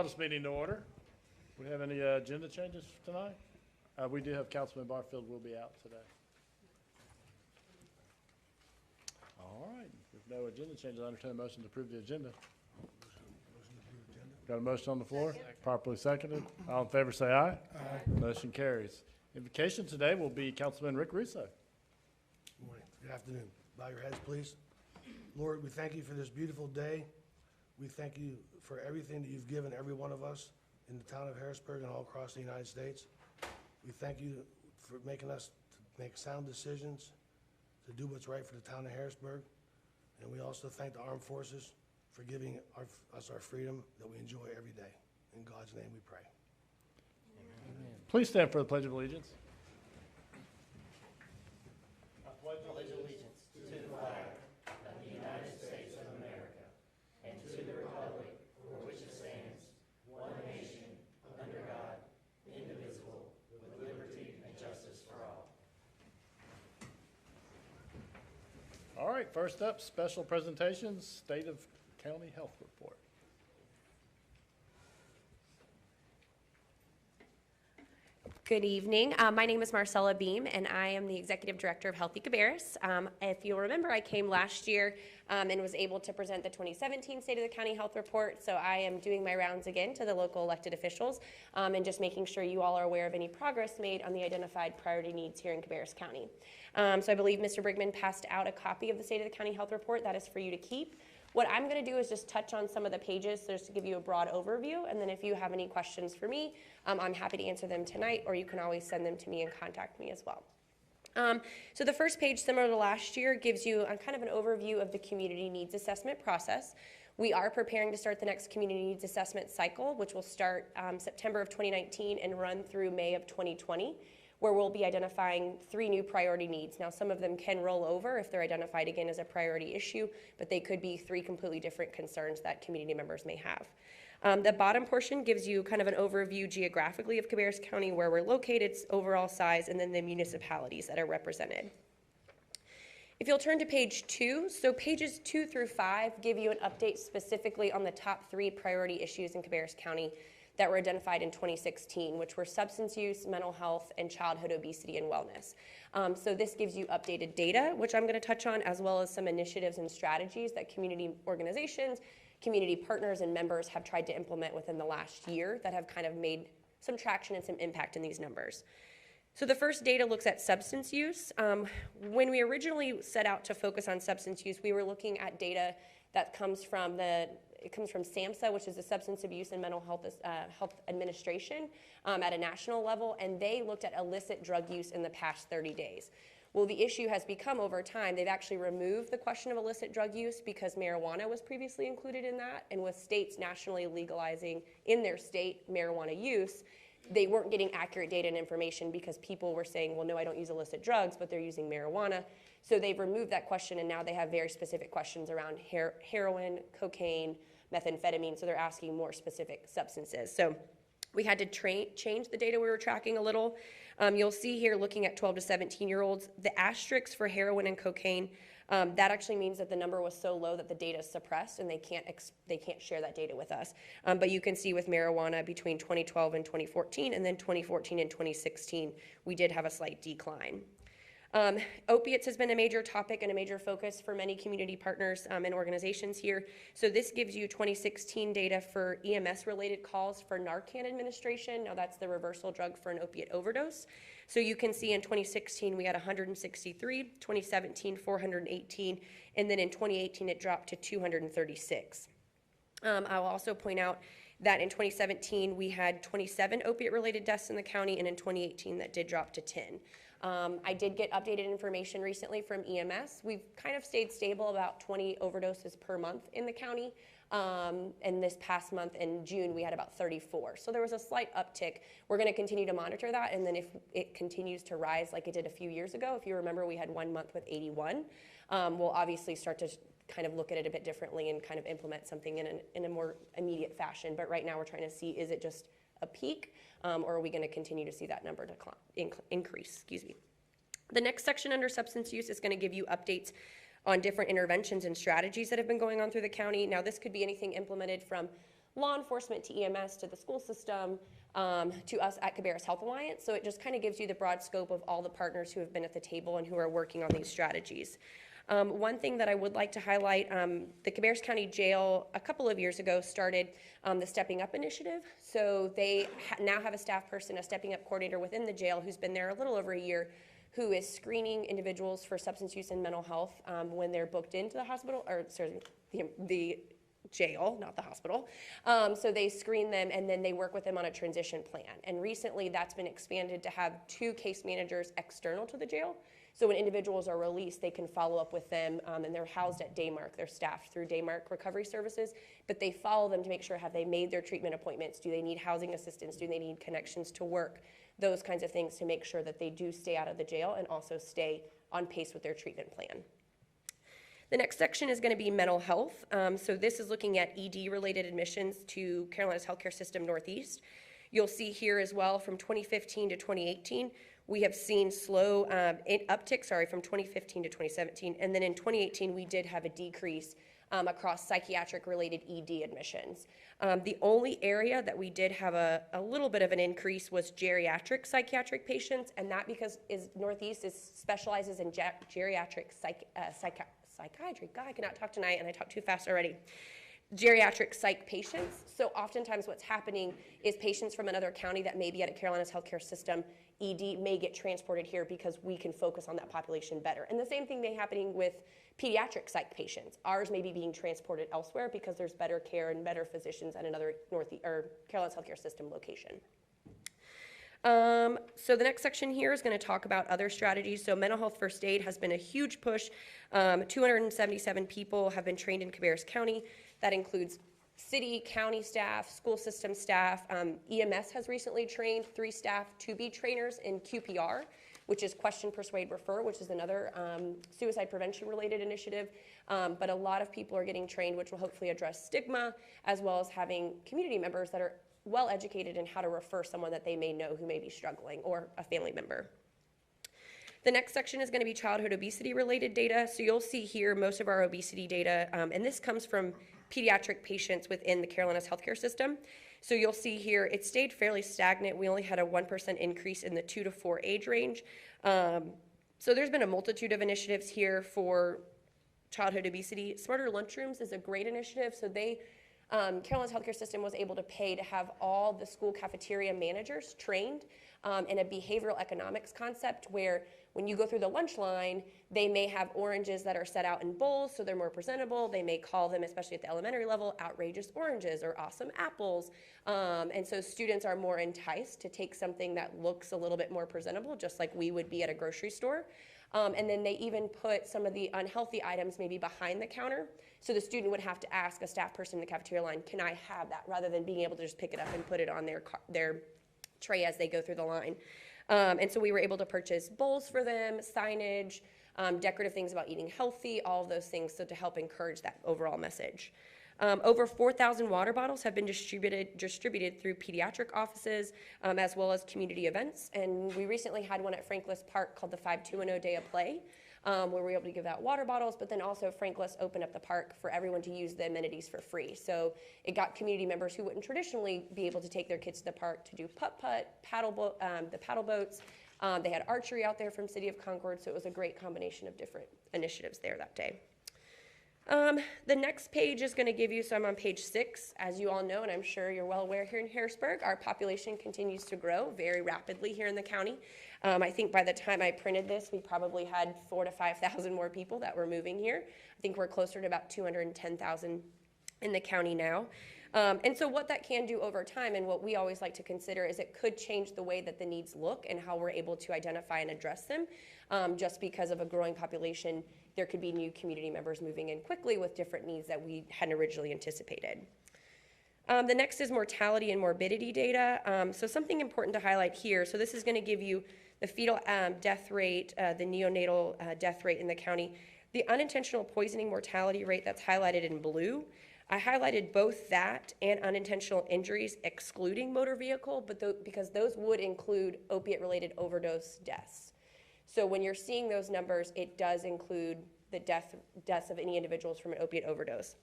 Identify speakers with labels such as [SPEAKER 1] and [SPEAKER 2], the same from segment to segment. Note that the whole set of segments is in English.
[SPEAKER 1] Call this meeting to order. We have any agenda changes tonight? We do have Councilman Barfield will be out today. All right, with no agenda changes, I entertain a motion to approve the agenda. Got a motion on the floor? Properly seconded. All in favor say aye. Aye. Motion carries. Invocation today will be Councilman Rick Russo.
[SPEAKER 2] Good morning. Good afternoon. Bow your heads, please. Lord, we thank you for this beautiful day. We thank you for everything that you've given every one of us in the town of Harrisburg and all across the United States. We thank you for making us to make sound decisions, to do what's right for the town of Harrisburg. And we also thank the armed forces for giving us our freedom that we enjoy every day. In God's name we pray.
[SPEAKER 1] Amen. Please stand for the Pledge of Allegiance.
[SPEAKER 3] I pledge allegiance to the flag of the United States of America and to the republic for which it stands, one nation, under God, indivisible, with liberty and justice for all.
[SPEAKER 1] All right, first up, special presentations, State of County Health Report.
[SPEAKER 4] Good evening. My name is Marcella Beam, and I am the Executive Director of Healthy Cabarrus. If you'll remember, I came last year and was able to present the 2017 State of the County Health Report, so I am doing my rounds again to the local elected officials and just making sure you all are aware of any progress made on the identified priority needs here in Cabarrus County. So I believe Mr. Brigman passed out a copy of the State of the County Health Report. That is for you to keep. What I'm going to do is just touch on some of the pages just to give you a broad overview, and then if you have any questions for me, I'm happy to answer them tonight, or you can always send them to me and contact me as well. So the first page, similar to last year, gives you kind of an overview of the community needs assessment process. We are preparing to start the next community needs assessment cycle, which will start September of 2019 and run through May of 2020. Where we'll be identifying 3 new priority needs. Now, some of them can roll over if they're identified again as a priority issue, but they could be 3 completely different concerns that community members may have. The bottom portion gives you kind of an overview geographically of Cabarrus County, where we're located, its overall size, and then the municipalities that are represented. If you'll turn to page 2, so pages 2 through 5 give you an update specifically on the top 3 priority issues in Cabarrus County that were identified in 2016, which were substance use, mental health, and childhood obesity and wellness. So this gives you updated data, which I'm going to touch on, as well as some initiatives and strategies that community organizations, community partners, and members have tried to implement within the last year that have kind of made some traction and some impact in these numbers. So the first data looks at substance use. When we originally set out to focus on substance use, we were looking at data that comes from SAMHSA, which is the Substance Abuse and Mental Health Administration at a national level, and they looked at illicit drug use in the past 30 days. Well, the issue has become over time, they've actually removed the question of illicit drug use because marijuana was previously included in that, and with states nationally legalizing in their state marijuana use, they weren't getting accurate data and information because people were saying, well, no, I don't use illicit drugs, but they're using marijuana. So they've removed that question, and now they have very specific questions around heroin, cocaine, methamphetamine, so they're asking more specific substances. So we had to change the data we were tracking a little. You'll see here, looking at 12 to 17-year-olds, the asterisks for heroin and cocaine, that actually means that the number was so low that the data is suppressed and they can't share that data with us. But you can see with marijuana between 2012 and 2014, and then 2014 and 2016, we did have a slight decline. Opiates has been a major topic and a major focus for many community partners and organizations here. So this gives you 2016 data for EMS-related calls for Narcan administration. Now that's the reversal drug for an opiate overdose. So you can see in 2016 we had 163, 2017 418, and then in 2018 it dropped to 236. I'll also point out that in 2017 we had 27 opiate-related deaths in the county, and in 2018 that did drop to 10. I did get updated information recently from EMS. We've kind of stayed stable about 20 overdoses per month in the county. And this past month in June, we had about 34. So there was a slight uptick. We're going to continue to monitor that. And then if it continues to rise like it did a few years ago, if you remember, we had 1 month with 81. We'll obviously start to kind of look at it a bit differently and kind of implement something in a more immediate fashion. But right now we're trying to see, is it just a peak, or are we going to continue to see that number increase? Excuse me. The next section under substance use is going to give you updates on different interventions and strategies that have been going on through the county. Now, this could be anything implemented from law enforcement to EMS to the school system to us at Cabarrus Health Alliance. So it just kind of gives you the broad scope of all the partners who have been at the table and who are working on these strategies. One thing that I would like to highlight, the Cabarrus County Jail a couple of years ago started the Stepping Up initiative. So they now have a staff person, a Stepping Up coordinator within the jail who's been there a little over a year, who is screening individuals for substance use and mental health when they're booked into the hospital, or sorry, the jail, not the hospital. So they screen them and then they work with them on a transition plan. And recently that's been expanded to have 2 case managers external to the jail. So when individuals are released, they can follow up with them, and they're housed at Daymark. They're staffed through Daymark Recovery Services, but they follow them to make sure, have they made their treatment appointments? Do they need housing assistance? Do they need connections to work? Those kinds of things to make sure that they do stay out of the jail and also stay on pace with their treatment plan. The next section is going to be mental health. So this is looking at ED-related admissions to Carolina's healthcare system Northeast. You'll see here as well from 2015 to 2018, we have seen slow uptick, from 2015 to 2017. And then in 2018, we did have a decrease across psychiatric-related ED admissions. The only area that we did have a little bit of an increase was geriatric psychiatric patients, and that because Northeast specializes in geriatric psychiatry. God, I cannot talk tonight, and I talk too fast already. Geriatric psych patients. So oftentimes what's happening is patients from another county that may be at a Carolina's healthcare system ED may get transported here because we can focus on that population better. And the same thing may be happening with pediatric psych patients. Ours may be being transported elsewhere because there's better care and better physicians at another Carolina's healthcare system location. So the next section here is going to talk about other strategies. So mental health first aid has been a huge push. 277 people have been trained in Cabarrus County. That includes city, county staff, school system staff. EMS has recently trained 3 staff to be trainers in QPR, which is Question, Persuade, Refer, which is another suicide prevention related initiative. But a lot of people are getting trained, which will hopefully address stigma, as well as having community members that are well educated in how to refer someone that they may know who may be struggling, or a family member. The next section is going to be childhood obesity related data. So you'll see here most of our obesity data, and this comes from pediatric patients within the Carolinas healthcare system. So you'll see here it stayed fairly stagnant. We only had a 1% increase in the 2 to 4 age range. So there's been a multitude of initiatives here for childhood obesity. Smarter Lunchrooms is a great initiative. So Carolina's healthcare system was able to pay to have all the school cafeteria managers trained in a behavioral economics concept where when you go through the lunch line, they may have oranges that are set out in bowls so they're more presentable. They may call them, especially at the elementary level, outrageous oranges or awesome apples. And so students are more enticed to take something that looks a little bit more presentable, just like we would be at a grocery store. And then they even put some of the unhealthy items maybe behind the counter. So the student would have to ask a staff person in the cafeteria line, can I have that? Rather than being able to just pick it up and put it on their tray as they go through the line. And so we were able to purchase bowls for them, signage, decorative things about eating healthy, all of those things, so to help encourage that overall message. Over 4,000 water bottles have been distributed through pediatric offices, as well as community events. And we recently had one at Franklin Park called the 5210 Day of Play, where we were able to give out water bottles, but then also Franklin opened up the park for everyone to use the amenities for free. So it got community members who wouldn't traditionally be able to take their kids to the park to do putt-putt, the paddle boats. They had archery out there from City of Concord, so it was a great combination of different initiatives there that day. The next page is going to give you, so I'm on page 6. As you all know, and I'm sure you're well aware here in Harrisburg, our population continues to grow very rapidly here in the county. I think by the time I printed this, we probably had 4,000 to 5,000 more people that were moving here. I think we're closer to about 210,000 in the county now. And so what that can do over time, and what we always like to consider, is it could change the way that the needs look and how we're able to identify and address them. Just because of a growing population, there could be new community members moving in quickly with different needs that we hadn't originally anticipated. The next is mortality and morbidity data. So something important to highlight here. So this is going to give you the fetal death rate, the neonatal death rate in the county. The unintentional poisoning mortality rate that's highlighted in blue, I highlighted both that and unintentional injuries excluding motor vehicle, but because those would include opiate-related overdose deaths. So when you're seeing those numbers, it does include the deaths of any individuals from an opiate overdose.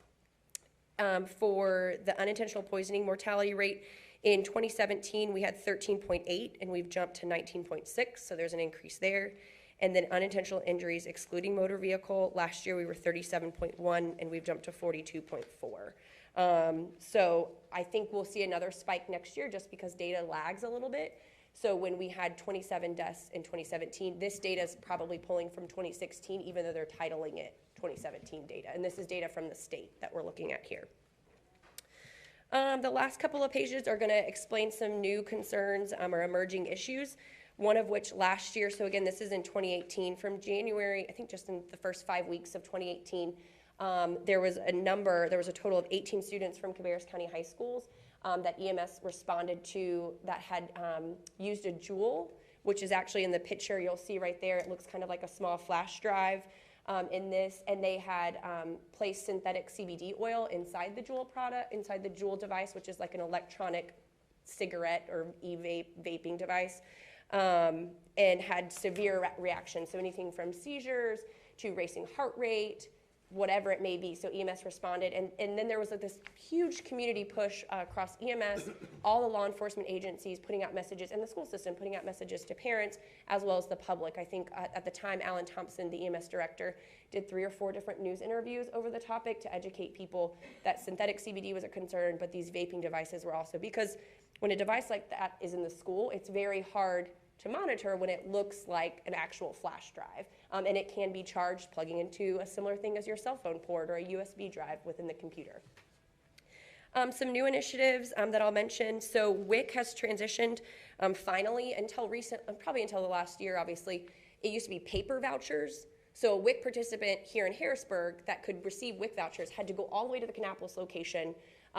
[SPEAKER 4] For the unintentional poisoning mortality rate, in 2017, we had 13.8, and we've jumped to 19.6, so there's an increase there. And then unintentional injuries excluding motor vehicle, last year we were 37.1, and we've jumped to 42.4. So I think we'll see another spike next year just because data lags a little bit. So when we had 27 deaths in 2017, this data is probably pulling from 2016, even though they're titling it 2017 data. And this is data from the state that we're looking at here. The last couple of pages are going to explain some new concerns or emerging issues, one of which last year, so again, this is in 2018, from January, I think just in the first 5 weeks of 2018, there was a total of 18 students from Cabarrus County high schools that EMS responded to that had used a Juul, which is actually in the picture you'll see right there. It looks kind of like a small flash drive in this, and they had placed synthetic CBD oil inside the Juul product, inside the Juul device, which is like an electronic cigarette or vaping device, and had severe reactions. So anything from seizures to racing heart rate, whatever it may be. So EMS responded, and then there was like this huge community push across EMS, all the law enforcement agencies putting out messages, and the school system putting out messages to parents as well as the public. I think at the time, Alan Thompson, the EMS director, did 3 or 4 different news interviews over the topic to educate people that synthetic CBD was a concern, but these vaping devices were also, because when a device like that is in the school, it's very hard to monitor when it looks like an actual flash drive. And it can be charged plugging into a similar thing as your cell phone port or a USB drive within the computer. Some new initiatives that I'll mention. So WIC has transitioned finally probably until the last year, obviously. It used to be paper vouchers. So a WIC participant here in Harrisburg that could receive WIC vouchers had to go all the way to the Kannapolis location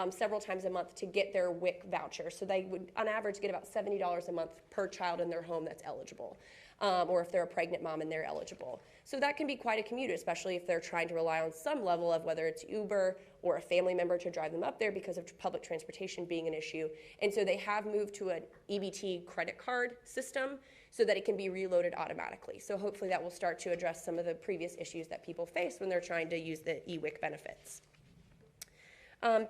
[SPEAKER 4] several times a month to get their WIC voucher. So they would, on average, get about $70 a month per child in their home that's eligible, or if they're a pregnant mom and they're eligible. So that can be quite a commute, especially if they're trying to rely on some level of whether it's Uber or a family member to drive them up there because of public transportation being an issue. And so they have moved to an EBT credit card system so that it can be reloaded automatically. So hopefully that will start to address some of the previous issues that people face when they're trying to use the EWIC benefits.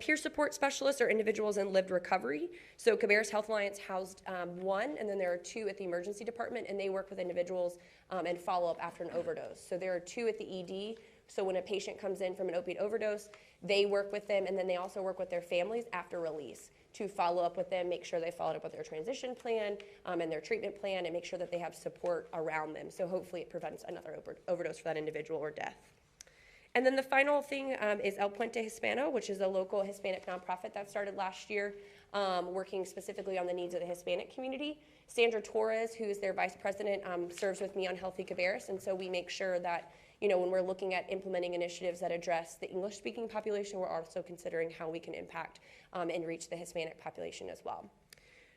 [SPEAKER 4] Peer support specialists are individuals in lived recovery. So Cabarrus Health Alliance housed 1, and then there are 2 at the emergency department, and they work with individuals and follow up after an overdose. So there are 2 at the ED. So when a patient comes in from an opiate overdose, they work with them, and then they also work with their families after release to follow up with them, make sure they followed up with their transition plan and their treatment plan, and make sure that they have support around them. So hopefully it prevents another overdose for that individual or death. And then the final thing is El Puente Hispano, which is a local Hispanic nonprofit that started last year, working specifically on the needs of the Hispanic community. Sandra Torres, who is their vice president, serves with me on Healthy Cabarrus, and so we make sure that, when we're looking at implementing initiatives that address the English-speaking population, we're also considering how we can impact and reach the Hispanic population as well.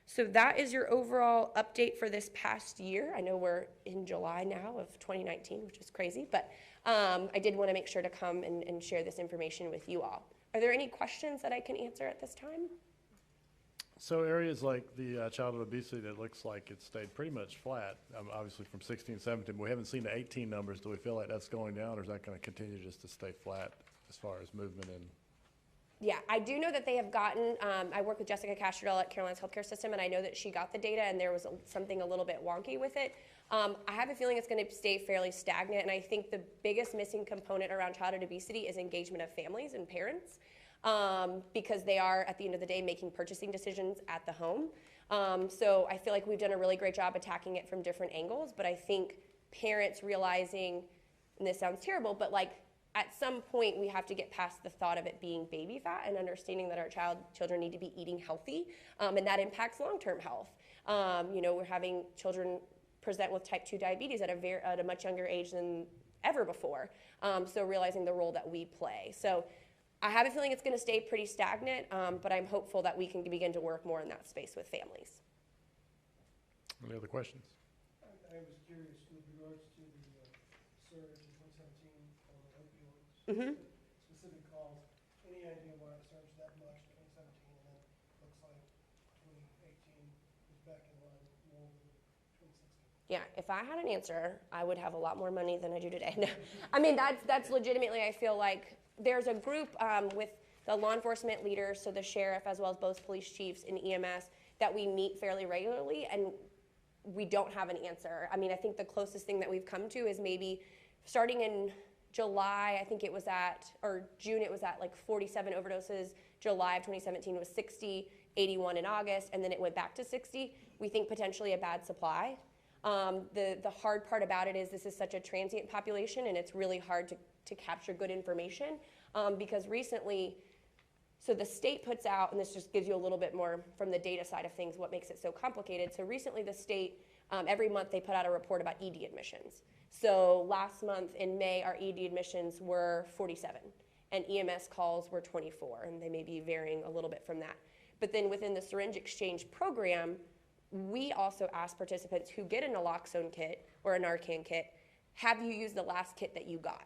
[SPEAKER 4] So that is your overall update for this past year. I know we're in July now of 2019, which is crazy, but I did want to make sure to come and share this information with you all. Are there any questions that I can answer at this time?
[SPEAKER 1] So areas like the childhood obesity, that looks like it stayed pretty much flat, obviously from 16, 17. But we haven't seen the 18 numbers. Do we feel like that's going down, or is that going to continue just to stay flat as far as movement in?
[SPEAKER 4] Yeah, I do know that they have gotten, I work with Jessica Castrodell at Caroline's Healthcare System, and I know that she got the data and there was something a little bit wonky with it. I have a feeling it's going to stay fairly stagnant, and I think the biggest missing component around childhood obesity is engagement of families and parents, because they are, at the end of the day, making purchasing decisions at the home. So I feel like we've done a really great job attacking it from different angles, but I think parents realizing, and this sounds terrible, but like, at some point, we have to get past the thought of it being baby fat and understanding that our children need to be eating healthy, and that impacts long-term health. We're having children present with type 2 diabetes at a much younger age than ever before, so realizing the role that we play. So I have a feeling it's going to stay pretty stagnant, but I'm hopeful that we can begin to work more in that space with families.
[SPEAKER 1] Any other questions?
[SPEAKER 5] I was curious with regards to the surge in 2017 on the opioids, specific calls. Any idea why it surged that much in 2017, and then looks like 2018 is back in line more with 2016?
[SPEAKER 4] Yeah, if I had an answer, I would have a lot more money than I do today. No, I mean, that's legitimately, I feel like there's a group with the law enforcement leaders, so the sheriff as well as both police chiefs and EMS, that we meet fairly regularly, and we don't have an answer. I mean, I think the closest thing that we've come to is maybe starting in July, I think it was at, or June, it was at like 47 overdoses. July of 2017 was 60, 81 in August, and then it went back to 60. We think potentially a bad supply. The hard part about it is this is such a transient population, and it's really hard to capture good information because recently, so the state puts out, and this just gives you a little bit more from the data side of things, what makes it so complicated. So recently the state, every month they put out a report about ED admissions. So last month in May, our ED admissions were 47, and EMS calls were 24, and they may be varying a little bit from that. But then within the syringe exchange program, we also ask participants who get a naloxone kit or a Narcan kit, have you used the last kit that you got?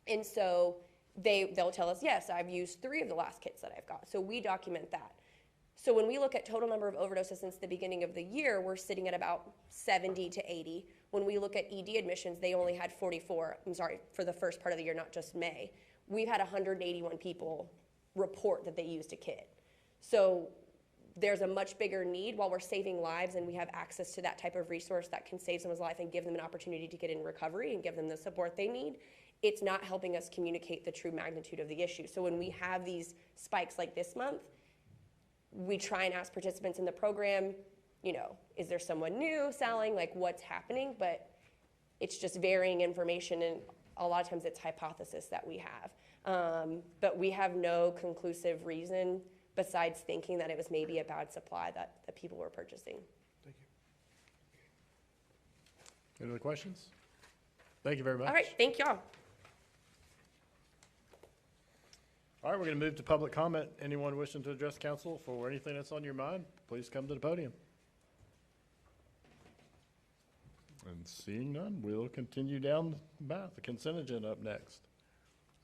[SPEAKER 4] And so they'll tell us, yes, I've used 3 of the last kits that I've got. So we document that. So when we look at total number of overdoses since the beginning of the year, we're sitting at about 70 to 80. When we look at ED admissions, they only had 44, I'm sorry, for the first part of the year, not just May. We've had 181 people report that they used a kit. So there's a much bigger need. While we're saving lives and we have access to that type of resource that can save someone's life and give them an opportunity to get in recovery and give them the support they need, it's not helping us communicate the true magnitude of the issue. So when we have these spikes like this month, we try and ask participants in the program, you know, is there someone new selling, like what's happening? But it's just varying information, and a lot of times it's hypothesis that we have. But we have no conclusive reason besides thinking that it was maybe a bad supply that people were purchasing.
[SPEAKER 2] Thank you.
[SPEAKER 1] Any other questions? Thank you very much.
[SPEAKER 4] All right, thank y'all.
[SPEAKER 1] All right, we're going to move to public comment. Anyone wishing to address council for anything that's on your mind, please come to the podium. And seeing none, we'll continue down the path. The consent agenda up next.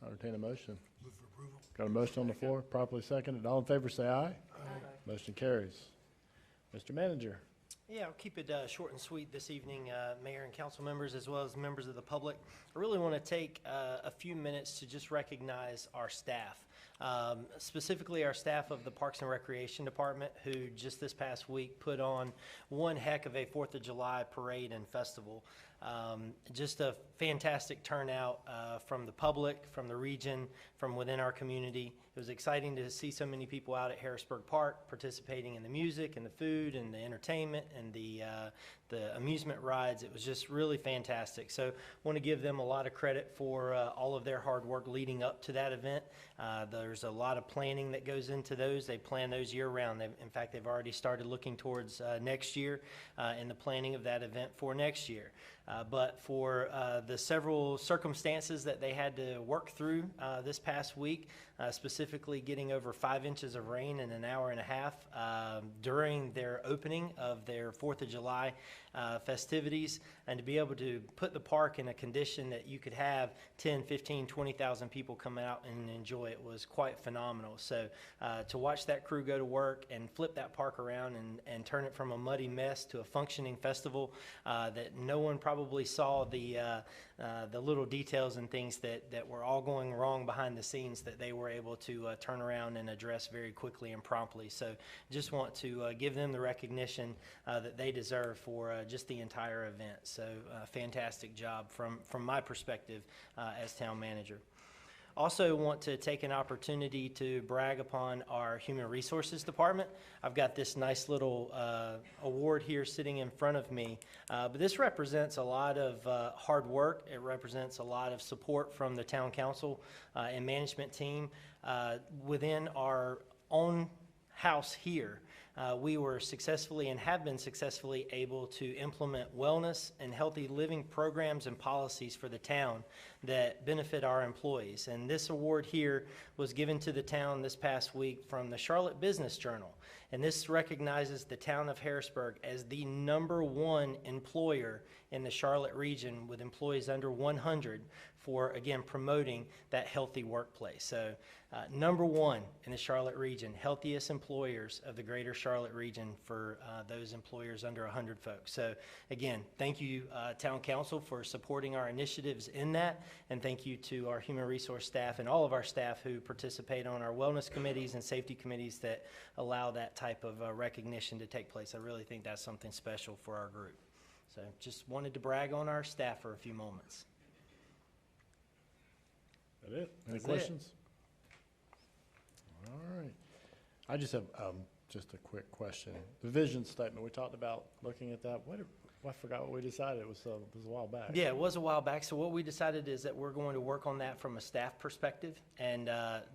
[SPEAKER 1] I'll entertain a motion.
[SPEAKER 2] Move for approval.
[SPEAKER 1] Got a motion on the floor, properly seconded. All in favor, say aye.
[SPEAKER 2] Aye.
[SPEAKER 1] Motion carries. Mr. Manager.
[SPEAKER 3] Yeah, I'll keep it short and sweet this evening, Mayor and council members, as well as members of the public. I really want to take a few minutes to just recognize our staff, specifically our staff of the Parks and Recreation Department, who just this past week put on one heck of a 4th of July parade and festival. Just a fantastic turnout from the public, from the region, from within our community. It was exciting to see so many people out at Harrisburg Park participating in the music and the food and the entertainment and the amusement rides. It was just really fantastic. So I want to give them a lot of credit for all of their hard work leading up to that event. There's a lot of planning that goes into those. They plan those year round. In fact, they've already started looking towards next year and the planning of that event for next year. But for the several circumstances that they had to work through this past week, specifically getting over 5 inches of rain in an hour and a half during their opening of their 4th of July festivities, and to be able to put the park in a condition that you could have 10, 15, 20,000 people come out and enjoy it was quite phenomenal. So to watch that crew go to work and flip that park around and turn it from a muddy mess to a functioning festival that no one probably saw the little details and things that were all going wrong behind the scenes that they were able to turn around and address very quickly and promptly. So just want to give them the recognition that they deserve for just the entire event. So fantastic job from my perspective as town manager. Also want to take an opportunity to brag upon our Human Resources Department. I've got this nice little award here sitting in front of me, but this represents a lot of hard work. It represents a lot of support from the town council and management team within our own house here. We were successfully and have been successfully able to implement wellness and healthy living programs and policies for the town that benefit our employees. And this award here was given to the town this past week from the Charlotte Business Journal. And this recognizes the town of Harrisburg as the #1 employer in the Charlotte region with employees under 100 for, again, promoting that healthy workplace. So #1 in the Charlotte region, healthiest employers of the greater Charlotte region for those employers under 100 folks. So again, thank you, Town Council, for supporting our initiatives in that. And thank you to our human resource staff and all of our staff who participate on our wellness committees and safety committees that allow that type of recognition to take place. I really think that's something special for our group. So just wanted to brag on our staff for a few moments.
[SPEAKER 1] That it? Any
[SPEAKER 3] That's it.
[SPEAKER 1] questions? All right. I just have just a quick question. The vision statement, we talked about looking at that. I forgot what we decided. It was a while back.
[SPEAKER 3] Yeah, it was a while back. So what we decided is that we're going to work on that from a staff perspective. And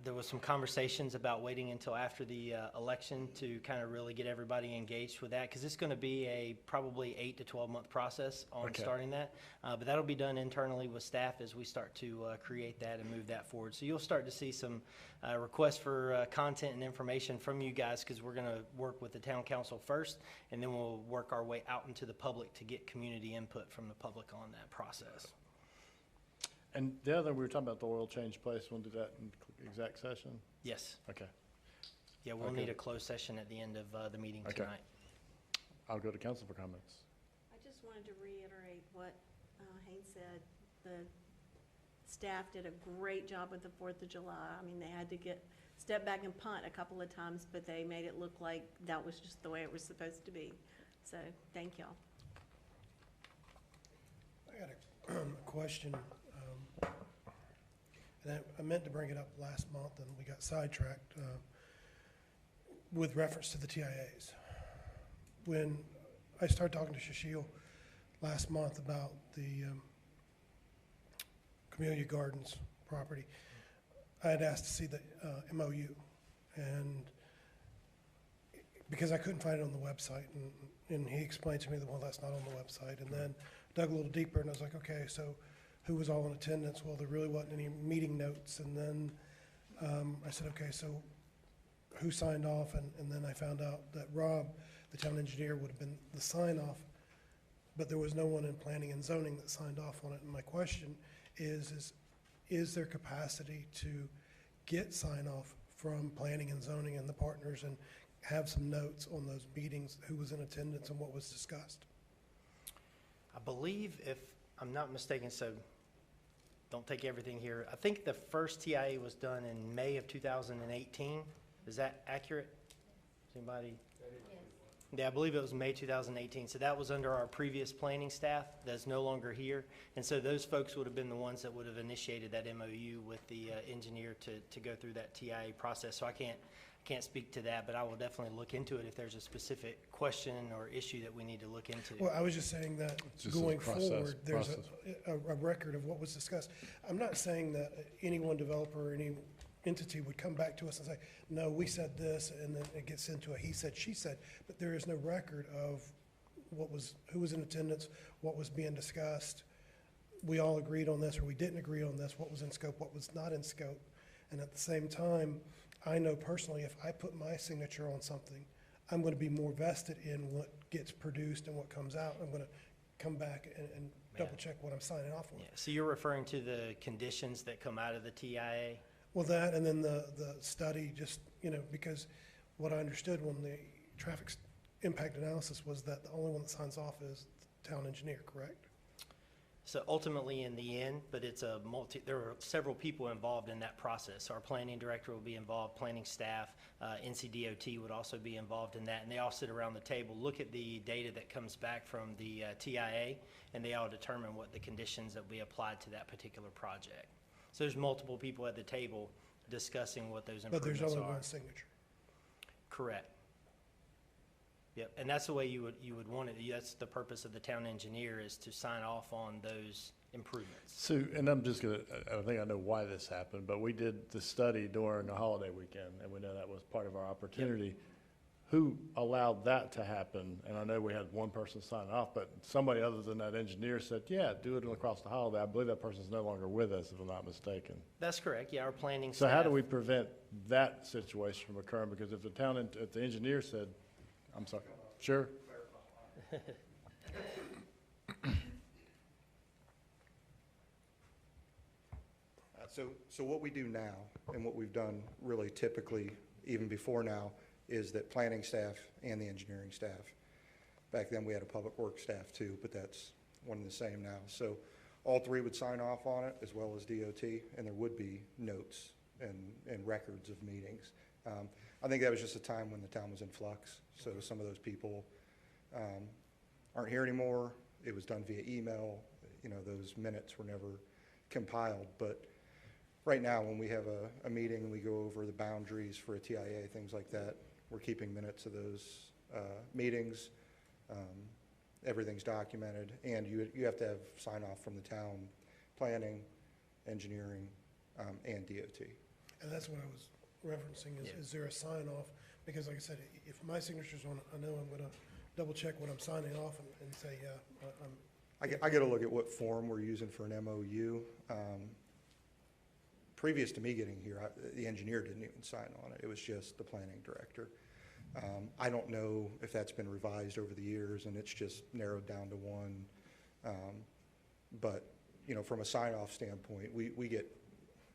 [SPEAKER 3] there was some conversations about waiting until after the election to kind of really get everybody engaged with that, because it's going to be a probably 8 to 12 month process on
[SPEAKER 1] Okay.
[SPEAKER 3] starting that. But that'll be done internally with staff as we start to create that and move that forward. So you'll start to see some requests for content and information from you guys, because we're going to work with the town council first, and then we'll work our way out into the public to get community input from the public on that process.
[SPEAKER 1] And the other, we were talking about the oil change place. We'll do that in exec session?
[SPEAKER 3] Yes.
[SPEAKER 1] Okay.
[SPEAKER 3] Yeah, we'll
[SPEAKER 1] Okay.
[SPEAKER 3] need a closed session at the end of the meeting
[SPEAKER 1] Okay.
[SPEAKER 3] tonight.
[SPEAKER 1] I'll go to council for comments.
[SPEAKER 6] I just wanted to reiterate what Haynes said. The staff did a great job with the 4th of July. I mean, they had to step back and punt a couple of times, but they made it look like that was just the way it was supposed to be. So, thank y'all.
[SPEAKER 5] I got a question, and I meant to bring it up last month, and we got sidetracked with reference to the TIAs. When I started talking to Shashil last month about the Camellia Gardens property, I had asked to see the MOU, and because I couldn't find it on the website, and he explained to me that, well, that's not on the website, and then dug a little deeper, and I was like, okay, so who was all in attendance? Well, there really wasn't any meeting notes, and then I said, okay, so who signed off? And then I found out that Rob, the town engineer, would have been the sign-off, but there was no one in planning and zoning that signed off on it. And my question is there capacity to get sign-off from planning and zoning and the partners and have some notes on those meetings, who was in attendance and what was discussed?
[SPEAKER 3] I believe, if I'm not mistaken, so don't take everything here, I think the first TIA was done in May of 2018. Is that accurate? Is anybody? Yeah, I believe it was May 2018. So that was under our previous planning staff that's no longer here. And so those folks would have been the ones that would have initiated that MOU with the engineer to go through that TIA process. So I can't speak to that, but I will definitely look into it if there's a specific question or issue that we need to look into.
[SPEAKER 5] Well, I was just saying that
[SPEAKER 1] Just a
[SPEAKER 5] going
[SPEAKER 1] process-
[SPEAKER 5] forward, there's
[SPEAKER 1] process.
[SPEAKER 5] a record of what was discussed. I'm not saying that any one developer or any entity would come back to us and say, no, we said this, and then it gets into a he said, she said, but there is no record of who was in attendance, what was being discussed. We all agreed on this, or we didn't agree on this, what was in scope, what was not in scope. And at the same time, I know personally, if I put my signature on something, I'm going to be more vested in what gets produced and what comes out. I'm going to come back and double check what I'm signing off on.
[SPEAKER 3] Yeah, so you're referring to the conditions that come out of the TIA?
[SPEAKER 5] Well, that, and then the study, just, because what I understood when the traffic impact analysis was that the only one that signs off is the town engineer, correct?
[SPEAKER 3] So ultimately, in the end, but it's there are several people involved in that process. Our planning director will be involved, planning staff, NCDOT would also be involved in that, and they all sit around the table, look at the data that comes back from the TIA, and they all determine what the conditions that we applied to that particular project. So there's multiple people at the table discussing what those
[SPEAKER 5] But there's
[SPEAKER 3] improvements
[SPEAKER 5] only
[SPEAKER 3] are.
[SPEAKER 5] one signature.
[SPEAKER 3] Correct. Yep, and that's the way you would want it. That's the purpose of the town engineer, is to sign off on those improvements.
[SPEAKER 1] So, and I'm just gonna, I think I know why this happened, but we did the study during a holiday weekend, and we know that was part of our opportunity. Who allowed that to happen? And I know we had one person sign off, but somebody other than that engineer said, yeah, do it across the holiday. I believe that person's no longer with us, if I'm not mistaken.
[SPEAKER 3] That's correct, yeah, our planning
[SPEAKER 1] So
[SPEAKER 3] staff.
[SPEAKER 1] how do we prevent that situation from occurring? Because if if the engineer said, I'm sorry, sure?
[SPEAKER 7] So what we do now, and what we've done really typically, even before now, is that planning staff and the engineering staff, back then we had a public works staff too, but that's one and the same now. So all three would sign off on it, as well as DOT, and there would be notes and records of meetings. I think that was just a time when the town was in flux, so some of those people aren't here anymore. It was done via email. You know, those minutes were never compiled. But right now, when we have a meeting and we go over the boundaries for a TIA, things like that, we're keeping minutes of those meetings. Everything's documented, and you have to have sign-off from the town planning, engineering, and DOT.
[SPEAKER 5] And that's what I was referencing, is there a sign-off? Because like I said, if my signature's on it, I know I'm gonna double-check what I'm signing off and say, yeah, I'm,
[SPEAKER 7] I got to look at what form we're using for an MOU. Previous to me getting here, the engineer didn't even sign on it. It was just the planning director. I don't know if that's been revised over the years and it's just narrowed down to one. But, you know, from a sign-off standpoint, we get,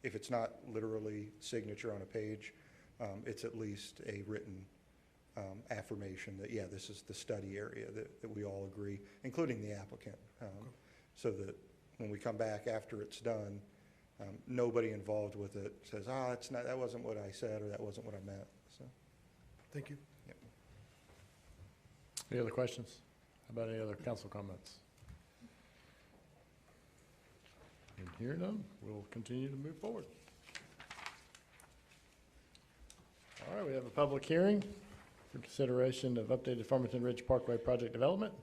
[SPEAKER 7] if it's not literally signature on a page, it's at least a written affirmation that, yeah, this is the study area that we all agree, including the applicant. So that when we come back after it's done, nobody involved with it says, it's not, that wasn't what I said, or that wasn't what I meant, so.
[SPEAKER 5] thank you.
[SPEAKER 7] Yep.
[SPEAKER 1] Any other questions? How about any other council comments? And here none, we'll continue to move forward. All right, we have a public hearing for consideration of updated Farmington Ridge Parkway project development.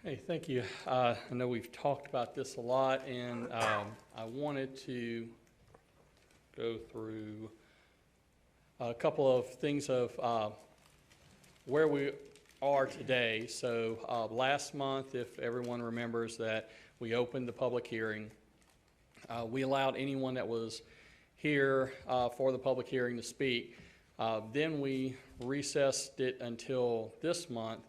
[SPEAKER 8] Hey, thank you. I know we've talked about this a lot, and I wanted to go through a couple of things of where we are today. So last month, if everyone remembers, that we opened the public hearing. We allowed anyone that was here for the public hearing to speak. Then we recessed it until this month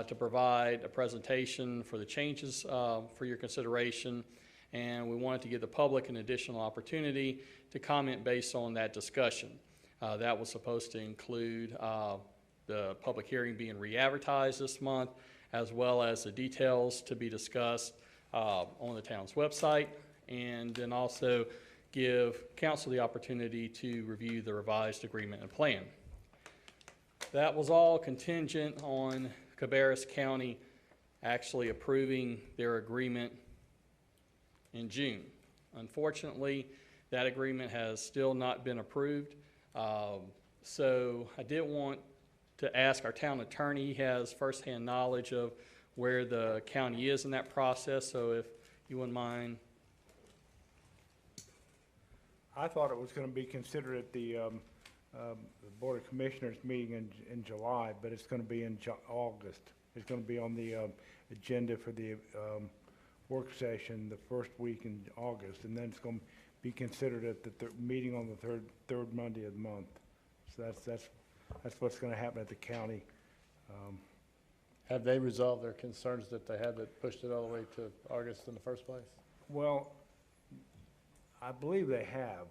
[SPEAKER 8] to provide a presentation for the changes for your consideration, and we wanted to give the public an additional opportunity to comment based on that discussion. That was supposed to include the public hearing being re-advertised this month, as well as the details to be discussed on the town's website, and then also give council the opportunity to review the revised agreement and plan. That was all contingent on Cabarrus County actually approving their agreement in June. Unfortunately, that agreement has still not been approved. So I did want to ask our town attorney. He has firsthand knowledge of where the county is in that process, so if you wouldn't mind.
[SPEAKER 9] I thought it was going to be considered at the Board of Commissioners meeting in July, but it's going to be in August. It's going to be on the agenda for the work session the first week in August, and then it's going to be considered at the meeting on the third Monday of the month. So that's what's going to happen at the county.
[SPEAKER 1] Have they resolved their concerns that they had that pushed it all the way to August in the first place?
[SPEAKER 9] Well, I believe they have.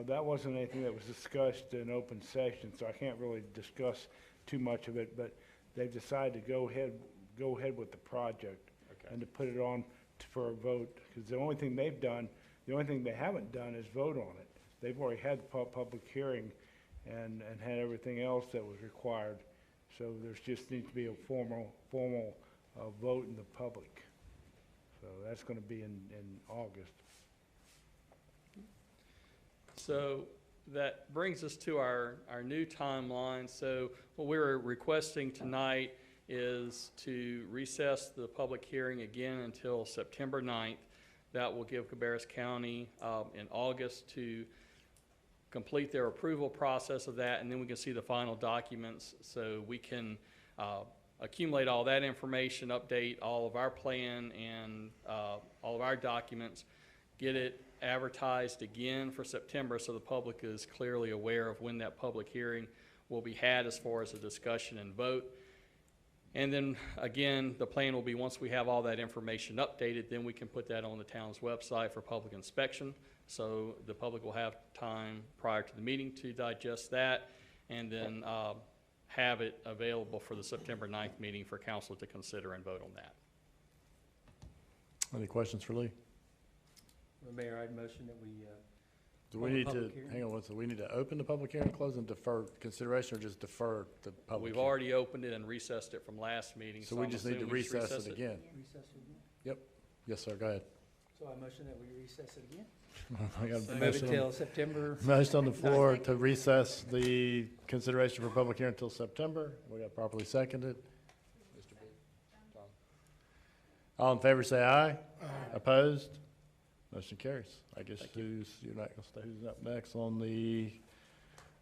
[SPEAKER 9] That wasn't anything that was discussed in open session, so I can't really discuss too much of it, but they've decided to go ahead with the project.
[SPEAKER 1] Okay.
[SPEAKER 9] And to put it on for a vote, because the only thing they haven't done is vote on it. They've already had the public hearing and had everything else that was required. So there's just needs to be a formal vote in the public. So that's going to be in August.
[SPEAKER 8] So that brings us to our new timeline. So what we're requesting tonight is to recess the public hearing again until September 9th. That will give Cabarrus County in August to complete their approval process of that, and then we can see the final documents so we can accumulate all that information, update all of our plan and all of our documents, get it advertised again for September so the public is clearly aware of when that public hearing will be had as far as a discussion and vote. And then, again, the plan will be, once we have all that information updated, then we can put that on the town's website for public inspection. So the public will have time prior to the meeting to digest that, and then have it available for the September 9th meeting for council to consider and vote on that.
[SPEAKER 1] Any questions for Lee?
[SPEAKER 3] Well, Mayor, I'd motion that we,
[SPEAKER 1] Do we
[SPEAKER 3] Hold the
[SPEAKER 1] need to,
[SPEAKER 3] public hearing.
[SPEAKER 1] hang on one second, we need to open the public hearing, close, and defer consideration, or just defer the public
[SPEAKER 8] We've
[SPEAKER 1] hearing?
[SPEAKER 8] already opened it and recessed it from last meeting.
[SPEAKER 1] So we
[SPEAKER 8] I'm
[SPEAKER 1] just need to
[SPEAKER 8] assuming we just
[SPEAKER 1] recess it again?
[SPEAKER 3] recess it again.
[SPEAKER 1] Yep. Yes, sir, go ahead.
[SPEAKER 3] So I motion that we recess it again.
[SPEAKER 1] I got a
[SPEAKER 3] Move it
[SPEAKER 1] motion on-
[SPEAKER 3] till September.
[SPEAKER 1] Motion on the floor to recess the consideration for public hearing until September. We got properly seconded. All in favor, say aye. Opposed? Motion carries. I guess you're not gonna stay, who's up next on the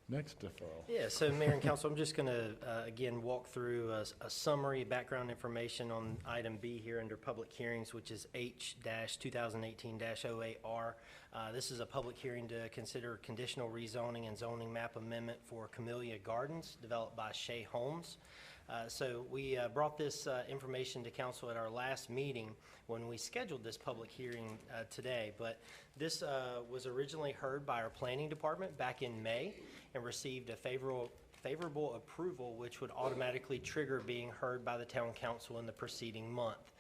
[SPEAKER 1] next deferral?
[SPEAKER 10] Yeah, so Mayor and Council, I'm just going to, again, walk through a summary, background information on item B here under public hearings, which is H-2018-08R. This is a public hearing to consider conditional rezoning and zoning map amendment for Camellia Gardens, developed by Shea Holmes. So we brought this information to council at our last meeting when we scheduled this public hearing today. But this was originally heard by our planning department back in May and received a favorable approval, which would automatically trigger being heard by the town council in the preceding month.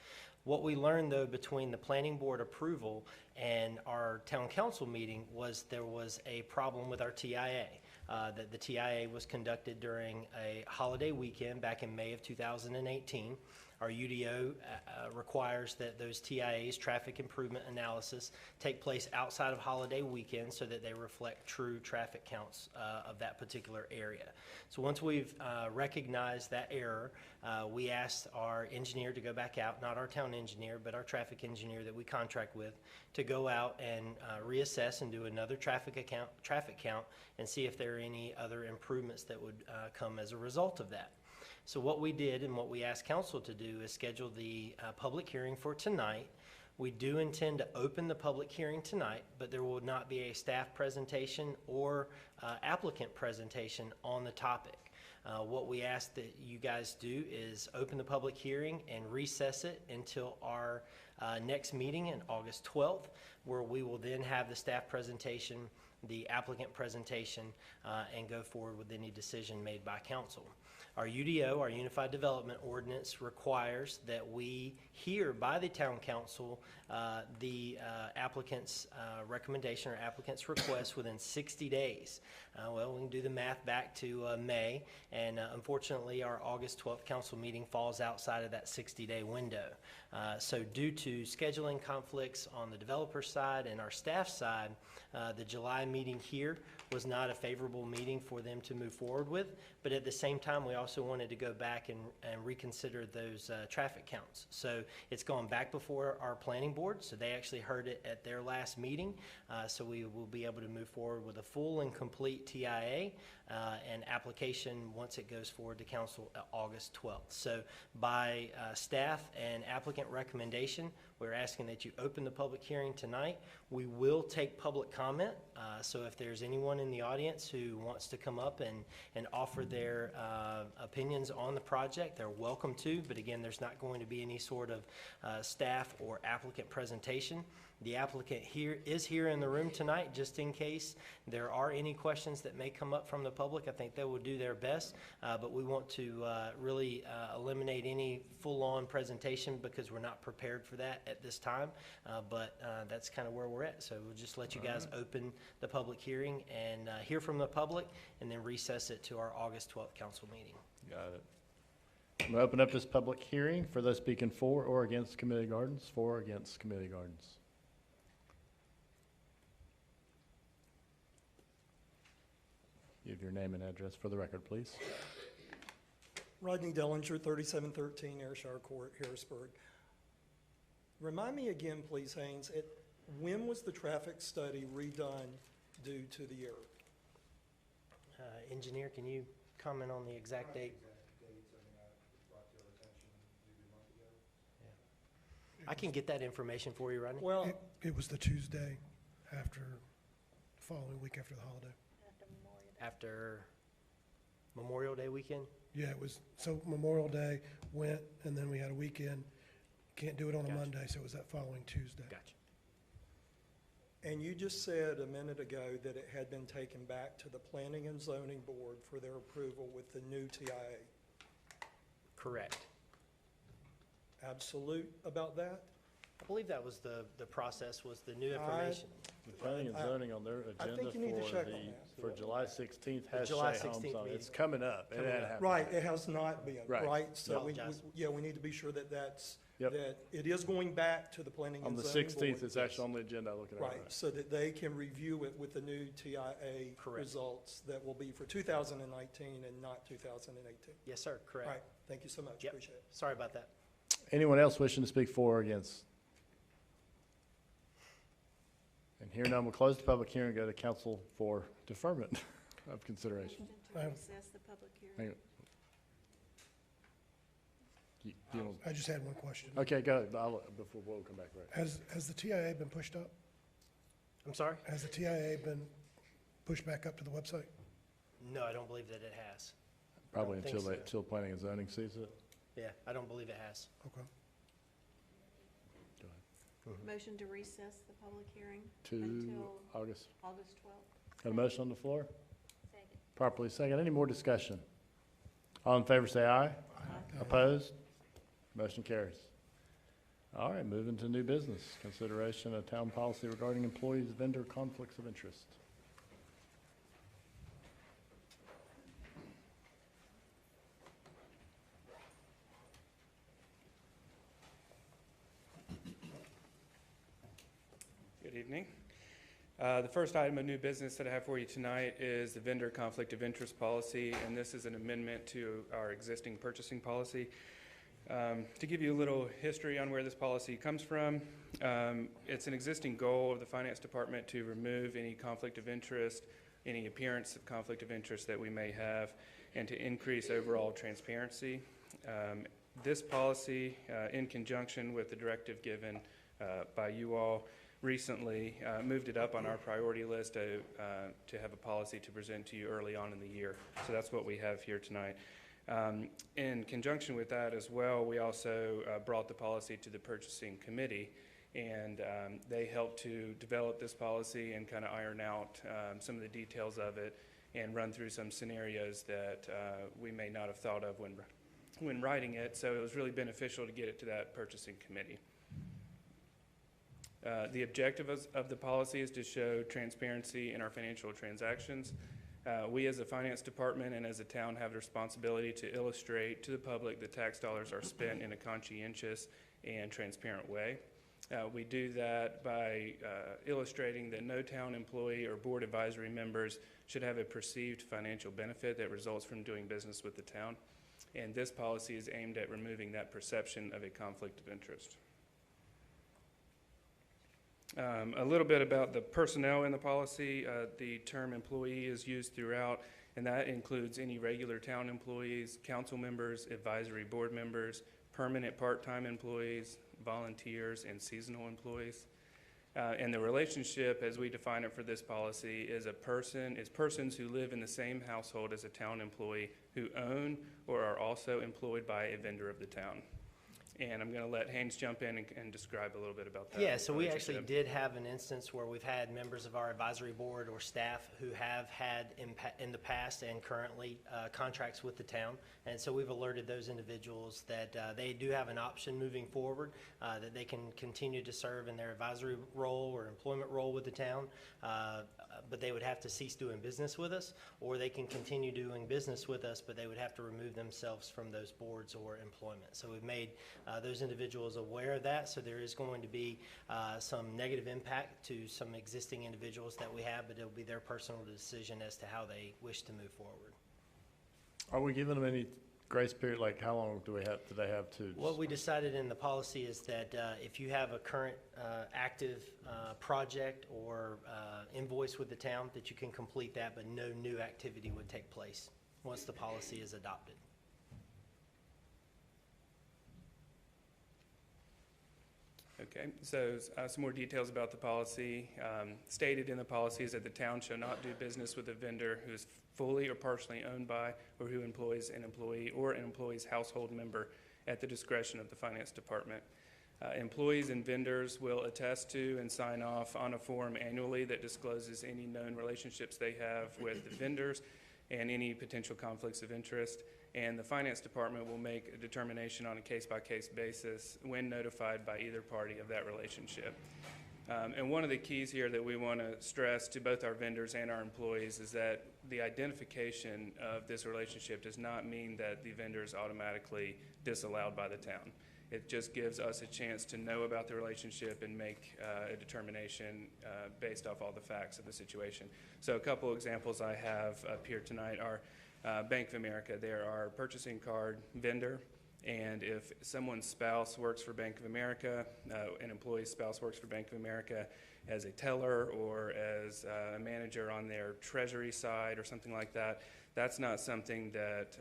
[SPEAKER 10] What we learned, though, between the planning board approval and our town council meeting was there was a problem with our TIA. That the TIA was conducted during a holiday weekend back in May of 2018. Our UDO requires that those TIAs, traffic improvement analysis, take place outside of holiday weekends so that they reflect true traffic counts of that particular area. So once we've recognized that error, we asked our engineer to go back out, not our town engineer, but our traffic engineer that we contract with, to go out and reassess and do another traffic count and see if there are any other improvements that would come as a result of that. So what we did and what we asked council to do is schedule the public hearing for tonight. We do intend to open the public hearing tonight, but there will not be a staff presentation or applicant presentation on the topic. What we ask that you guys do is open the public hearing and recess it until our next meeting in August 12th, where we will then have the staff presentation, the applicant presentation, and go forward with any decision made by council. Our UDO, our Unified Development Ordinance, requires that we hear by the town council the applicant's recommendation or applicant's request within 60 days. Well, we can do the math back to May, and unfortunately, our August 12th council meeting falls outside of that 60-day window. So due to scheduling conflicts on the developer side and our staff side, the July meeting here was not a favorable meeting for them to move forward with, but at the same time, we also wanted to go back and reconsider those traffic counts. So it's gone back before our planning board, so they actually heard it at their last meeting, so we will be able to move forward with a full and complete TIA and application once it goes forward to council August 12th. So by staff and applicant recommendation, we're asking that you open the public hearing tonight. We will take public comment, so if there's anyone in the audience who wants to come up and offer their opinions on the project, they're welcome to, but again, there's not going to be any sort of staff or applicant presentation. The applicant is here in the room tonight, just in case there are any questions that may come up from the public. I think they will do their best, but we want to really eliminate any full-on presentation because we're not prepared for that at this time, but that's kind of where we're at. So we'll just let you guys open the public hearing and hear from the public, and then recess it to our August 12th council meeting.
[SPEAKER 1] Got it. I'm gonna open up this public hearing for those speaking for or against Camellia Gardens, for or against Camellia Gardens. Give your name and address for the record, please.
[SPEAKER 11] Rodney Dellinger, 3713 Ayrshire Court, Harrisburg. Remind me again, please, Haynes, when was the traffic study redone due to the error?
[SPEAKER 10] Engineer, can you comment on the exact date? I can get that information for you, Rodney.
[SPEAKER 11] Well,
[SPEAKER 5] It was the Tuesday after, following week after the holiday.
[SPEAKER 10] After Memorial Day weekend?
[SPEAKER 5] Yeah, it was, so Memorial Day went, and then we had a weekend. Can't do it on a
[SPEAKER 10] Gotcha.
[SPEAKER 5] Monday, so it was that following Tuesday.
[SPEAKER 10] Gotcha.
[SPEAKER 11] And you just said a minute ago that it had been taken back to the Planning and Zoning Board for their approval with the new TIA.
[SPEAKER 10] Correct.
[SPEAKER 11] Absolute about that?
[SPEAKER 10] I believe that was the process, was the new information.
[SPEAKER 1] The planning and zoning on their
[SPEAKER 11] I
[SPEAKER 1] agenda
[SPEAKER 11] think you need to check on
[SPEAKER 1] for
[SPEAKER 11] that.
[SPEAKER 1] for July 16th has
[SPEAKER 10] July
[SPEAKER 1] Shea Homes
[SPEAKER 10] 16th
[SPEAKER 1] on it. It's
[SPEAKER 10] meeting.
[SPEAKER 1] coming up. It
[SPEAKER 10] Coming
[SPEAKER 1] hadn't
[SPEAKER 10] up.
[SPEAKER 1] happened
[SPEAKER 11] Right,
[SPEAKER 1] yet.
[SPEAKER 11] it has not been,
[SPEAKER 1] Right.
[SPEAKER 11] right? So
[SPEAKER 10] Apologize.
[SPEAKER 11] yeah, we need to be sure that that's,
[SPEAKER 1] Yep.
[SPEAKER 11] that it is going back to the Planning
[SPEAKER 1] On
[SPEAKER 11] and
[SPEAKER 1] the
[SPEAKER 11] Zoning Board.
[SPEAKER 1] 16th, it's actually on the agenda, I'm looking at it.
[SPEAKER 11] Right, so that they can review it with the new TIA
[SPEAKER 10] Correct.
[SPEAKER 11] results that will be for 2019 and not 2018.
[SPEAKER 10] Yes, sir,
[SPEAKER 11] All
[SPEAKER 10] correct.
[SPEAKER 11] right, thank you so much,
[SPEAKER 10] Yep.
[SPEAKER 11] appreciate it.
[SPEAKER 10] Sorry about that.
[SPEAKER 1] Anyone else wishing to speak for or against? And here none, we'll close the public hearing and go to council for deferment of consideration.
[SPEAKER 6] Motion to
[SPEAKER 5] Aye.
[SPEAKER 6] recess the public
[SPEAKER 1] Hang
[SPEAKER 6] hearing.
[SPEAKER 1] on. You want-
[SPEAKER 5] I just had one question.
[SPEAKER 1] Okay, go ahead, before we'll come back, right?
[SPEAKER 5] Has the TIA been pushed up?
[SPEAKER 10] I'm sorry?
[SPEAKER 5] Has the TIA been pushed back up to the website?
[SPEAKER 10] No, I don't believe that it has.
[SPEAKER 1] Probably
[SPEAKER 10] think
[SPEAKER 1] until
[SPEAKER 10] so.
[SPEAKER 1] till planning and zoning sees it.
[SPEAKER 10] Yeah, I don't believe it has.
[SPEAKER 5] Okay.
[SPEAKER 1] Go ahead.
[SPEAKER 6] Motion to recess the public hearing
[SPEAKER 1] To
[SPEAKER 6] until
[SPEAKER 1] August.
[SPEAKER 6] August 12th.
[SPEAKER 1] Got a motion on the floor?
[SPEAKER 6] Second.
[SPEAKER 1] Properly second. Any more discussion? All in favor, say aye. Opposed? Motion carries. All right, moving to new business. Consideration of town policy regarding employees' vendor conflicts of interest.
[SPEAKER 12] Good evening. The first item of new business that I have for you tonight is the vendor conflict of interest policy, and this is an amendment to our existing purchasing policy. To give you a little history on where this policy comes from, it's an existing goal of the Finance Department to remove any conflict of interest, any appearance of conflict of interest that we may have, and to increase overall transparency. This policy, in conjunction with the directive given by you all recently, moved it up on our priority list to have a policy to present to you early on in the year. So that's what we have here tonight. In conjunction with that as well, we also brought the policy to the purchasing committee, and they helped to develop this policy and kind of iron out some of the details of it and run through some scenarios that we may not have thought of when writing it. So it was really beneficial to get it to that purchasing committee. The objective of the policy is to show transparency in our financial transactions. We as a finance department and as a town have the responsibility to illustrate to the public that tax dollars are spent in a conscientious and transparent way. We do that by illustrating that no town employee or board advisory members should have a perceived financial benefit that results from doing business with the town. And this policy is aimed at removing that perception of a conflict of interest. A little bit about the personnel in the policy. The term employee is used throughout, and that includes any regular town employees, council members, advisory board members, permanent part-time employees, volunteers, and seasonal employees. And the relationship, as we define it for this policy, is persons who live in the same household as a town employee who own or are also employed by a vendor of the town. And I'm going to let Haynes jump in and describe a little bit about that.
[SPEAKER 10] Yeah, so we actually
[SPEAKER 12] relationship.
[SPEAKER 10] did have an instance where we've had members of our advisory board or staff who have had in the past and currently contracts with the town. And so we've alerted those individuals that they do have an option moving forward, that they can continue to serve in their advisory role or employment role with the town, but they would have to cease doing business with us, or they can continue doing business with us, but they would have to remove themselves from those boards or employment. So we've made those individuals aware of that, so there is going to be some negative impact to some existing individuals that we have, but it'll be their personal decision as to how they wish to move forward.
[SPEAKER 1] Are we giving them any grace period, like how long do they have to?
[SPEAKER 10] What we decided in the policy is that if you have a current active project or invoice with the town, that you can complete that, but no new activity would take place once the policy is adopted.
[SPEAKER 12] Okay, so some more details about the policy. Stated in the policy is that the town shall not do business with a vendor who is fully or partially owned by or who employs an employee or an employee's household member at the discretion of the finance department. Employees and vendors will attest to and sign off on a form annually that discloses any known relationships they have with the vendors and any potential conflicts of interest. And the finance department will make a determination on a case-by-case basis when notified by either party of that relationship. And one of the keys here that we want to stress to both our vendors and our employees is that the identification of this relationship does not mean that the vendor is automatically disallowed by the town. It just gives us a chance to know about the relationship and make a determination based off all the facts of the situation. So a couple examples I have up here tonight are Bank of America. They're our purchasing card vendor, and if someone's spouse works for Bank of America, an employee's spouse works for Bank of America as a teller or as a manager on their treasury side or something like that, that's not something that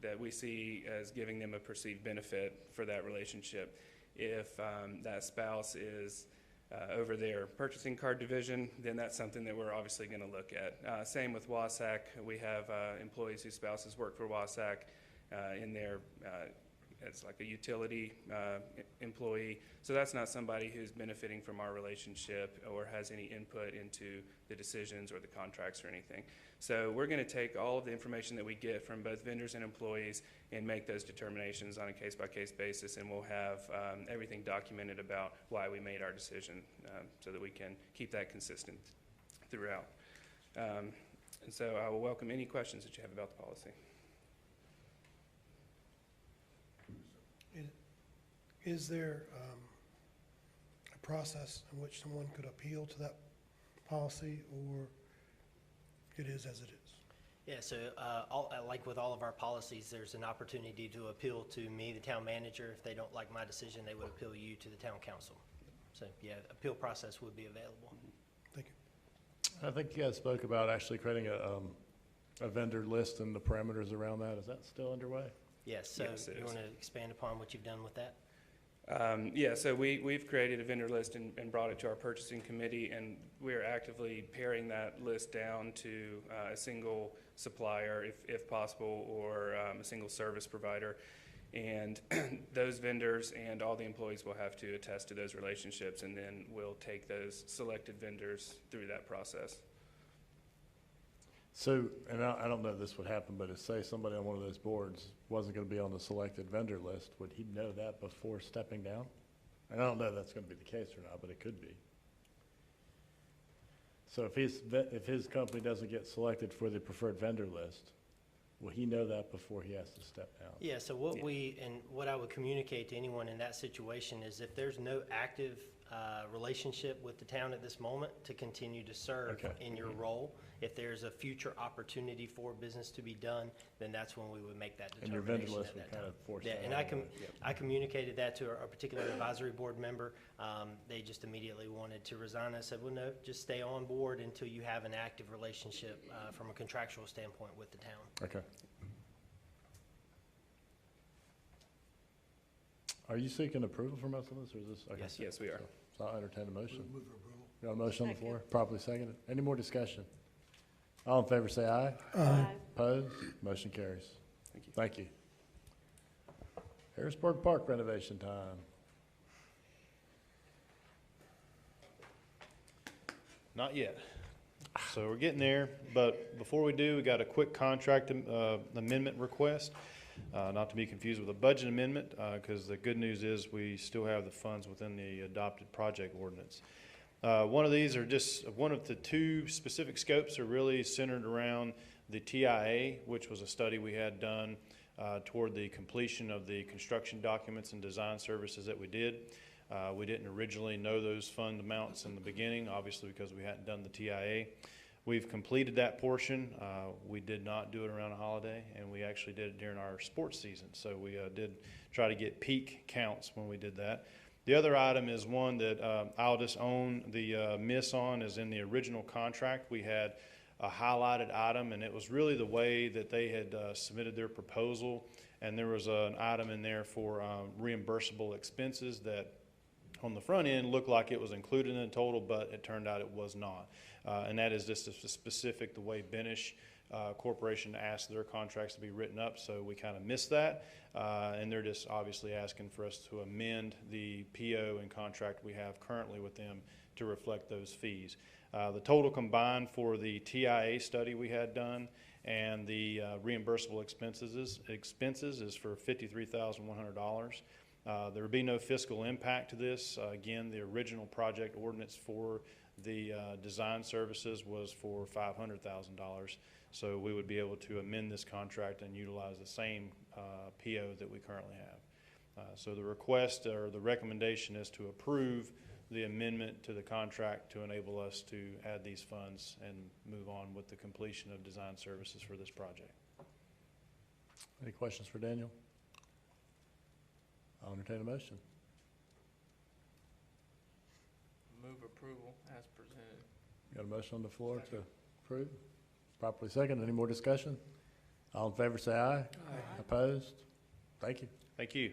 [SPEAKER 12] that we see as giving them a perceived benefit for that relationship. If that spouse is over their purchasing card division, then that's something that we're obviously going to look at. Same with WASAC. We have employees whose spouses work for WASAC in their, it's like a utility employee. So that's not somebody who's benefiting from our relationship or has any input into the decisions or the contracts or anything. So we're going to take all of the information that we get from both vendors and employees and make those determinations on a case-by-case basis, and we'll have everything documented about why we made our decision so that we can keep that consistent throughout. And so I will welcome any questions that you have about the policy.
[SPEAKER 5] Is there a process in which someone could appeal to that policy, or it is as it is?
[SPEAKER 10] Yeah, so like with all of our policies, there's an opportunity to appeal to me, the town manager. If they don't like my decision, they would appeal you to the town council. So yeah, appeal process would be available.
[SPEAKER 5] Thank you.
[SPEAKER 1] I think you guys spoke about actually creating a vendor list and the parameters around that. Is that still underway?
[SPEAKER 10] Yes, so
[SPEAKER 12] Yes, it
[SPEAKER 10] you
[SPEAKER 12] is.
[SPEAKER 10] want to expand upon what you've done with that?
[SPEAKER 12] Yeah, so we've created a vendor list and brought it to our purchasing committee, and we're actively paring that list down to a single supplier, if possible, or a single service provider. And those vendors and all the employees will have to attest to those relationships, and then we'll take those selected vendors through that process.
[SPEAKER 1] So, and I don't know if this would happen, but if, say, somebody on one of those boards wasn't going to be on the selected vendor list, would he know that before stepping down? And I don't know if that's going to be the case or not, but it could be. So if his company doesn't get selected for the preferred vendor list, will he know that before he has to step down?
[SPEAKER 10] Yeah, so what I would communicate to anyone in that situation is if there's no active relationship with the town at this moment to continue to serve in your role, if there's a future opportunity for business to be done, then that's when we would make that
[SPEAKER 1] And your
[SPEAKER 10] determination
[SPEAKER 1] vendor list
[SPEAKER 10] at
[SPEAKER 1] would
[SPEAKER 10] that
[SPEAKER 1] kind
[SPEAKER 10] time.
[SPEAKER 1] of force
[SPEAKER 10] Yeah,
[SPEAKER 1] that
[SPEAKER 10] and
[SPEAKER 1] on.
[SPEAKER 10] I communicated that to a particular advisory board member. They just immediately wanted to resign. I said, well, no, just stay on board until you have an active relationship from a contractual standpoint with the town.
[SPEAKER 1] Okay. Are you seeking approval from us on this, or is this? Okay.
[SPEAKER 10] Yes.
[SPEAKER 12] Yes, we are.
[SPEAKER 1] So I'll entertain a motion.
[SPEAKER 2] Move for approval.
[SPEAKER 1] Got a motion on the floor, properly seconded. Any more discussion? All in favor say aye.
[SPEAKER 6] Aye.
[SPEAKER 1] Opposed? Motion carries.
[SPEAKER 12] Thank you.
[SPEAKER 1] Thank you. Harrisburg Park renovation time.
[SPEAKER 13] Not yet. So we're getting there, but before we do, we got a quick contract amendment request. Not to be confused with a budget amendment, because the good news is we still have the funds within the adopted project ordinance. One of these are just, one of the two specific scopes are really centered around the TIA, which was a study we had done toward the completion of the construction documents and design services that we did. We didn't originally know those fund amounts in the beginning, obviously because we hadn't done the TIA. We've completed that portion. We did not do it around a holiday, and we actually did it during our sports season. So we did try to get peak counts when we did that. The other item is one that I'll just own the miss on, is in the original contract. We had a highlighted item, and it was really the way that they had submitted their proposal. And there was an item in there for reimbursable expenses that on the front end looked like it was included in the total, but it turned out it was not. And that is just a specific, the way Benish Corporation asked their contracts to be written up, so we kind of missed that. And they're just obviously asking for us to amend the PO and contract we have currently with them to reflect those fees. The total combined for the TIA study we had done and the reimbursable expenses is for $53,100. There would be no fiscal impact to this. Again, the original project ordinance for the design services was for $500,000. So we would be able to amend this contract and utilize the same PO that we currently have. So the request or the recommendation is to approve the amendment to the contract to enable us to add these funds and move on with the completion of design services for this project.
[SPEAKER 1] Any questions for Daniel? I'll entertain a motion.
[SPEAKER 8] Move approval as presented.
[SPEAKER 1] Got a motion on the floor to approve? Properly second. Any more discussion? All in favor say aye. Aye. Opposed? Thank you.
[SPEAKER 13] Thank you.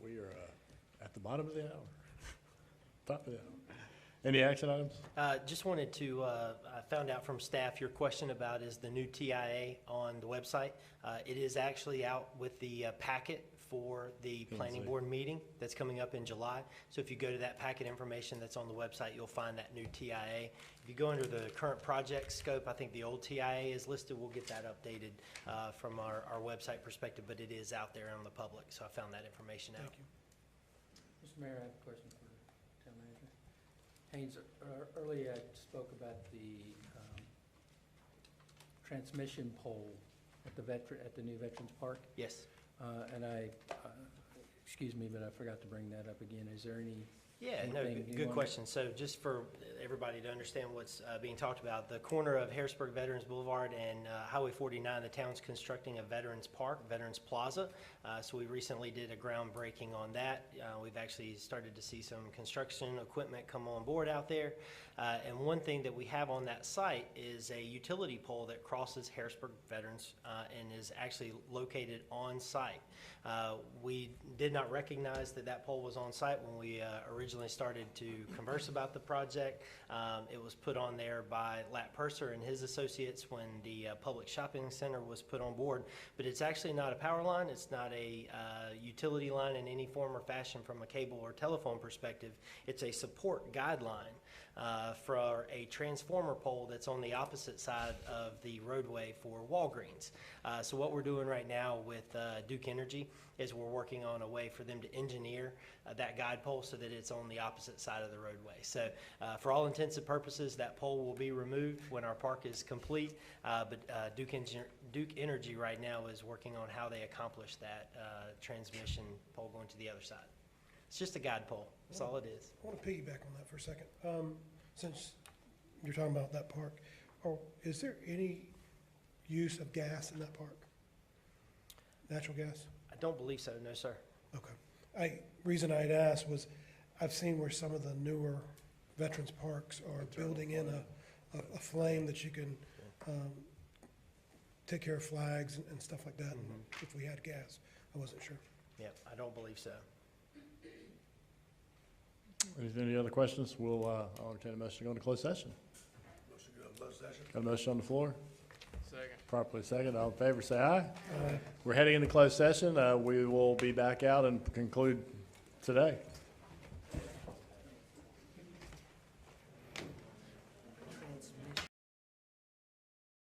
[SPEAKER 1] We are at the bottom of the hour. Top of the hour. Any action items?
[SPEAKER 10] Just wanted to, I found out from staff, your question about is the new TIA on the website. It is actually out with the packet for the planning board meeting that's coming up in July. So if you go to that packet information that's on the website, you'll find that new TIA. If you go under the current project scope, I think the old TIA is listed. We'll get that updated from our website perspective, but it is out there on the public. So I found that information out.
[SPEAKER 5] Thank you.
[SPEAKER 14] Mr. Mayor, I have a question for the town manager. Haynes, earlier I spoke about the transmission pole at the new Veterans Park.
[SPEAKER 10] Yes.
[SPEAKER 14] And excuse me, but I forgot to bring that up again. Is there any?
[SPEAKER 10] Yeah, no, good question. So just for everybody to understand what's being talked about, the corner of Harrisburg Veterans Boulevard and Highway 49, the town's constructing a Veterans Park, Veterans Plaza. So we recently did a groundbreaking on that. We've actually started to see some construction equipment come on board out there. And one thing that we have on that site is a utility pole that crosses Harrisburg Veterans and is actually located on site. We did not recognize that that pole was on site when we originally started to converse about the project. It was put on there by Lat Purser and his associates when the public shopping center was put on board. But it's actually not a power line. It's not a utility line in any form or fashion from a cable or telephone perspective. It's a support guideline for a transformer pole that's on the opposite side of the roadway for Walgreens. So what we're doing right now with Duke Energy is we're working on a way for them to engineer that guide pole so that it's on the opposite side of the roadway. So for all intents and purposes, that pole will be removed when our park is complete, but Duke Energy right now is working on how they accomplish that transmission pole going to the other side. It's just a guide pole. That's all it is.
[SPEAKER 5] I want to piggyback on that for a second. Since you're talking about that park, is there any use of gas in that park? Natural gas?
[SPEAKER 10] I don't believe so, no, sir.
[SPEAKER 5] Okay. Reason I'd asked was I've seen where some of the newer veterans parks are building in a flame that you can take care of flags and stuff like that. And if we had gas, I wasn't sure.
[SPEAKER 10] Yep, I don't believe so.
[SPEAKER 1] Is there any other questions? I'll entertain a motion to go into closed session.
[SPEAKER 2] Motion to go to closed session.
[SPEAKER 1] Got a motion on the floor?
[SPEAKER 8] Second.
[SPEAKER 1] Properly second. All in favor, say aye. Aye. We're heading into closed session. We will be back out and conclude today.